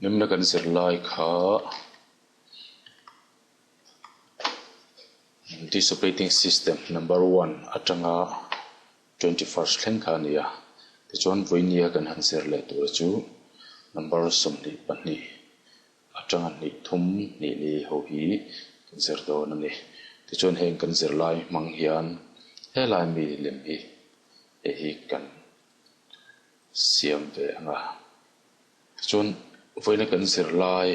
nimna kan zirlai kha this operating system number 1 atanga 21st thleng kha nia ti chon voinia kan han zirlai tur chu number somni pani atanga ni thum ni ni ho hi kan zir do na ni ti chon heng kan zirlai mang hian helai mi lem hi e hi kan siam ve anga ti chon voina kan zirlai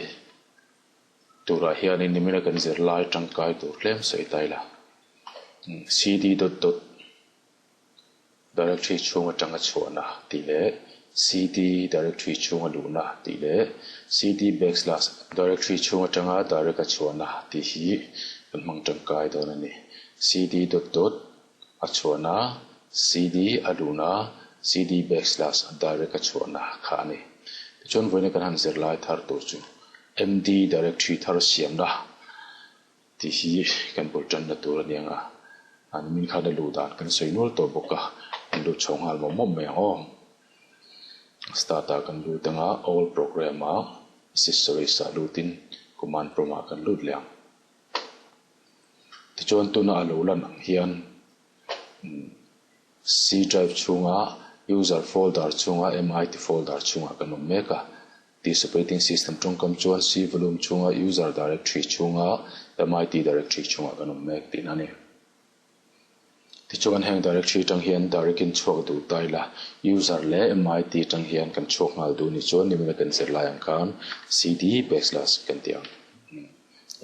tura hian in nimina kan zirlai tangkai tur hlem sei taila cd dot directory chunga tanga chhuana ti le cd directory chunga luna ti le cd backslash directory chunga tanga direct chhuana ti hi kan mang tangkai do na ni cd dot achhuana cd aluna cd backslash direct chhuana kha ni chon voina kan han zirlai thar tur chu md directory thar siam na ti hi kan boltan na tur anianga an min kha da lu dan kan soinol to boka an lu chong hal mo me om starta kan lu tanga all programmer accessories sa lutin command proma kan lut liang ti chon tu na alu lan ang hian c drive chunga user folder chunga mit folder chunga kan meka this operating system tungkam chuan c volume chunga user directory chunga mit directory chunga kan mek tin ani ti chuan heng directory tang hian direct in chhuak du taila user le mit tang hian kan chhuak ngal du ni chuan nimena kan zirlai ang khan cd backslash kan tiang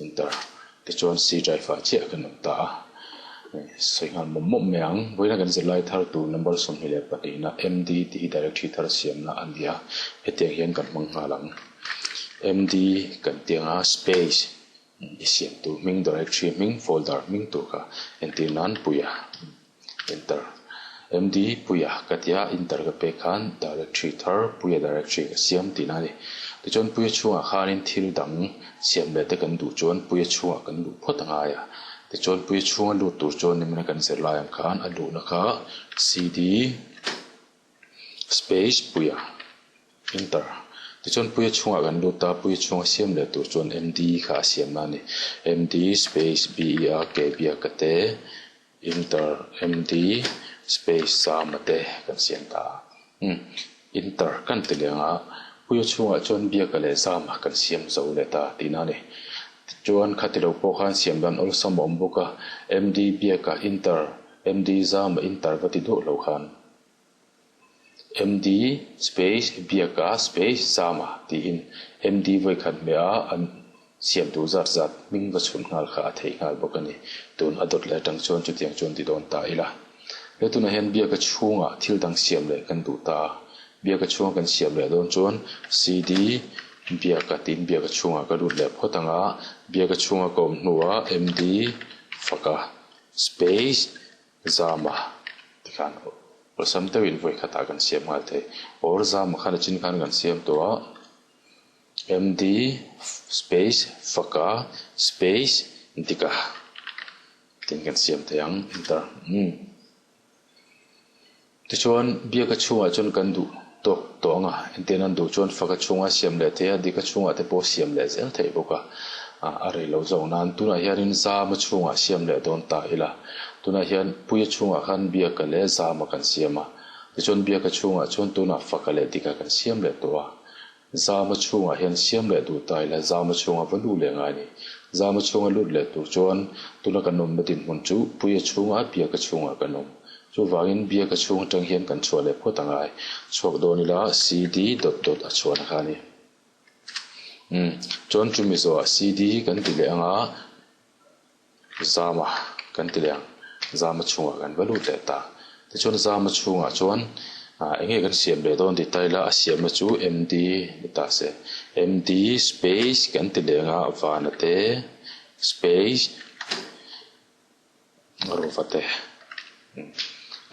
enter ti chuan c drive a che kan ta soingal mom meang voina kan zirlai thar tu number som hi le patina md ti directory thar siam na andia etiang hian kan mang halang md kan tianga space isiam tu ming directory ming folder ming tu ka entinan puya enter md puya katia enter ka pe khan directory thar puya directory ka siam tinani ti chon puya chunga khanin thil dang siam le te kan du chon puya chunga kan du photanga ya ti chon puya chunga lu tur chon nimna kan zirlai am khan alu na kha cd space puya enter ti chon puya chunga kan lu ta puya chunga siam le tur chon md kha siam na ni md space ber k bia ka te enter md space samate kan siam ta enter kan te lenga puya chunga chon bia ka le sama kan siam zo le ta tinani chuan khatilo po khan siam dan ol samom boka md bia ka enter md zam enter vati do lo khan md space bia ka space sama ti in md voi khat me a an siam tu zat ming va chun ngal kha thei ngal bokani tun adot le tang chon chu tiang chon ti don ta ila le tuna hen bia ka chunga thil dang siam le kan du ta bia ka chunga kan siam le don chon cd bia ka tin bia ka chunga ka lut le photanga bia ka chunga kom nuwa md faka space zama tikhan or samte win voi khata kan siam ngal the or zama khana chin khan kan siam to md space faka space tika tin kan siam te yang enter ti chuan bia ka chunga chon kan du tawnga intenan du chon faka chunga siam le the dika chunga te po siam le zel thei boka are lo zo nan tuna hianin zama chunga siam le don ta ila tuna hian puya chunga khan bia ka le zama kan siama ti chon bia ka chunga chon tuna faka le dika kan siam le towa zama chunga hian siam le du ta ila zama chunga valu le ngani zama chunga lut le tu chon tuna kanom metin mun chu puya chunga bia ka chunga kanom chu vawiin bia ka chung tang hian kan chhuak le photangai chhuak do ni la cd dot achhuan khani chon chu mizo cd kan ti le anga zama kan ti le zama chunga kan valu le ta ti chon zama chunga chon enge kan siam le don ti taila a siam na chu md ta se md space kan ti le nga vanate space rawhate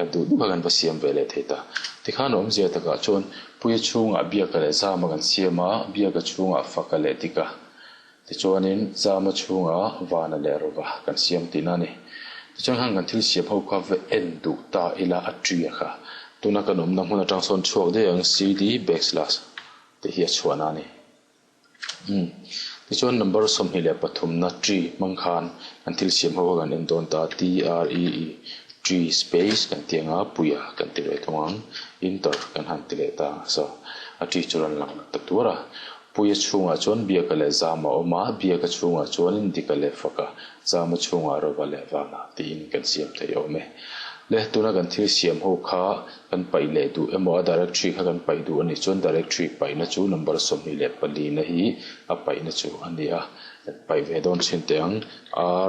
du bagan pasiam vele theta tikhan om zia taka chon puya chunga bia ka le zama kan siama bia ka chunga fakale tika ti chonin zama chunga vana le rova kan siam tinani ti chon hang kan thil siam ho ka ve en du ta ila atria kha tuna kan om na huna tang son chuak de ang cd backslash te hi chhuana ni ti chuan number som hi le pathum na tree mang khan kan thil siam ho kan en don ta TREE tree space kan tianga puya kan ti le thawang inter kan han ti le ta so a tree churan lang ta tura puya chunga chuan bia ka le zama oma bia ka chunga chuan in di ka le faka zama chunga ro ba le wala ti in kan siam thei ome le tuna kan thil siam ho kha kan pai le du emo directory kha kan pai du ani chuan directory pai na chu number som hi le pali na hi a pai na chu ania pai ve don chin teang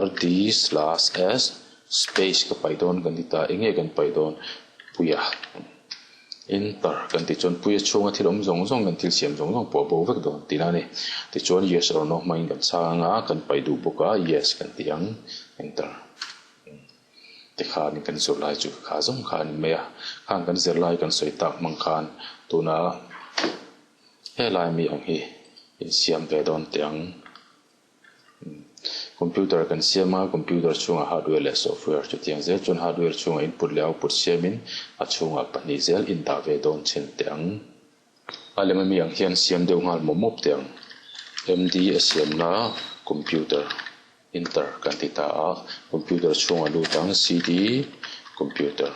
rd/s space ka pai don kan dita enge kan pai don puya enter kan ti chuan puya chunga thil om zong zong kan thil siam zong zong po bo vek don tina ni ti chuan yes or no main kan changa kan pai du boka yes kan tiang enter ti khan kan zirlai chu kha zong khan me khan kan zirlai kan soi tak mang khan tuna helai mi ang hi in siam ve don tiang computer kan siama computer chunga hardware le software chu tiang zel chun hardware chunga input le output siamin a chunga pani zel in da ve don chen tiang alema mi ang hian siam deuh ngal momop tiang md a siam na computer enter kan ti ta a computer chunga lu tang cd computer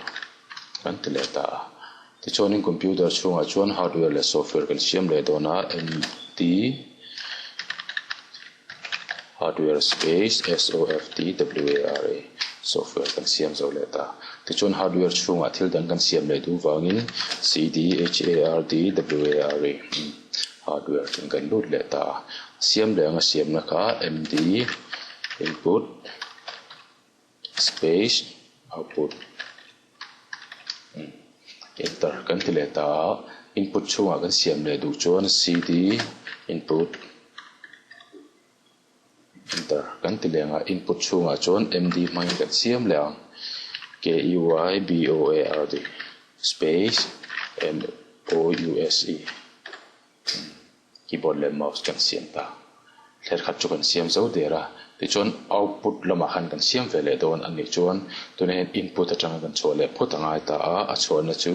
kan ti le ta ti chuan in computer chunga chuan hardware le software kan siam le dona md hardware space software software kan siam zo le ta ti chuan hardware chunga thil dan kan siam le du wangin cd hardware hardware kan lut le ta siam le anga siam na kha md input space output enter kan ti le ta input chunga kan siam le du chuan cd input enter kan ti lenga input chunga chuan md mai kan siam leang keyboard space mouse keyboard le mouse kan siam ta thler khat chu kan siam zo dera ti chuan output lama han kan siam ve le don ani chuan tune input atanga kan chole photangai ta a chhona chu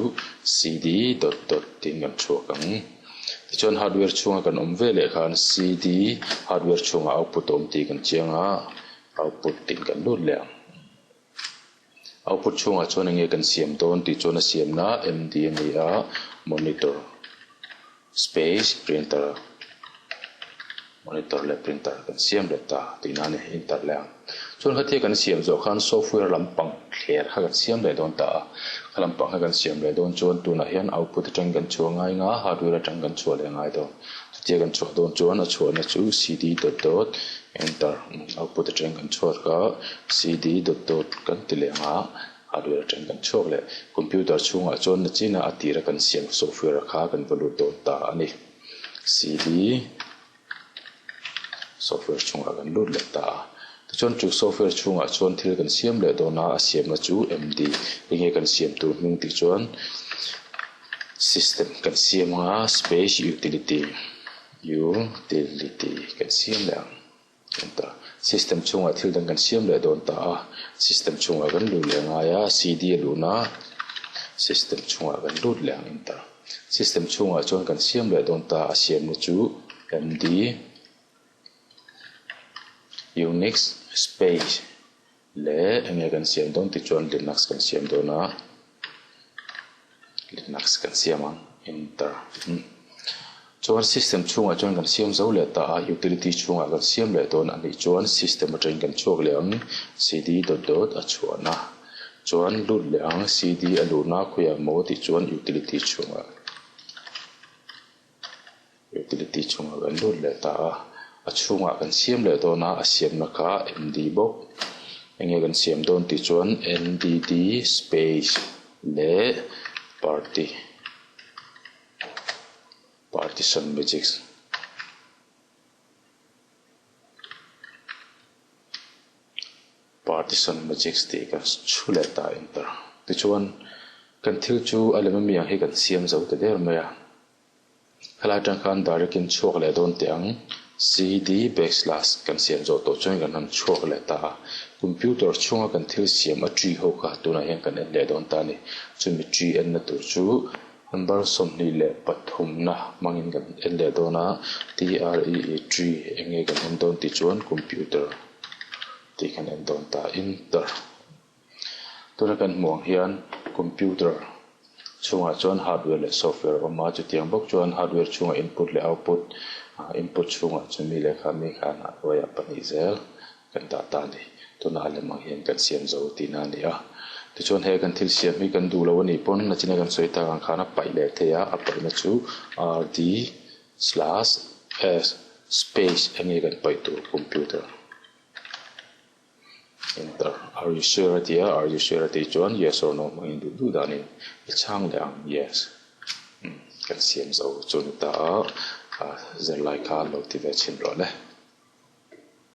cd dot dot tin kan chhokang ti chuan hardware chunga kan om ve le khan cd hardware chunga output om ti kan chianga output tin kan lut le output chunga chuan nge kan siam don ti chuan a siam na md ni a monitor space printer monitor le printer kan siam le ta ti na ne inter le chuan khathi kan siam zo khan software lampang thler kha kan siam le don ta lampang kha kan siam le don chuan tuna hian output atang kan chuangai nga hardware atang kan chuale ngai don ti kan chu don chuan a chuana chu cd dot dot enter output atang kan chuar ka cd dot dot kan ti le nga hardware atang kan chuak le computer chunga chuan na china atira kan siam software kha kan balu don ta ani cd software chunga kan lut le ta chuan chu software chunga chuan thil kan siam le dona a siam na chu md enge kan siam tu hming ti chuan system kan siam nga space utility kan siam le enter system chunga thil dan kan siam le don ta system chunga kan lu le nga ya cd lu na system chunga kan lut le enter system chunga chuan kan siam le don ta a siam na chu md Unix space le enge kan siam don ti chuan Linux kan siam dona Linux kan siam enter chuan system chunga chuan kan siam zo le ta utility chunga kan siam le don ani chuan system atang kan chuak le ang cd dot dot a chuana chuan lut le ang cd aluna khuya mo ti chuan utility chunga kan lut le ta a chunga kan siam le dona a siam na kha md bok enge kan siam don ti chuan ndd space le partition magics ti kan chule ta enter ti chuan kan thil chu alema mi hi kan siam zo te der me khalai tang khan direct in chuak le don tiang cd backslash kan siam zo to chuan kan han chuak le ta computer chunga kan thil siam a tree ho kha tuna hian kan en le don ta ni chumi tree en na tur chu number som ni le pathum na mangin kan en le dona tirh enge kan en don ti chuan computer ti kan en don ta enter tura kan muang hian computer chunga chuan hardware le software oma chu tiang bok chuan hardware chunga input le output input chunga chumi le khami khana roya pani zel kan data ni tuna le mang hian kan siam zo tina ni a ti chuan he kan thil siam hi kan du lo ni pon na china kan soita kan khana pai le theya apai na chu rd/s space enge kan pai tu computer enter. Are you sure at here? Are you sure at it? John? Yes or no? Mangin du danin. Ichang lang. Yes. Kan siam zo chun ta zirlai ka lo ti ve chin ro le.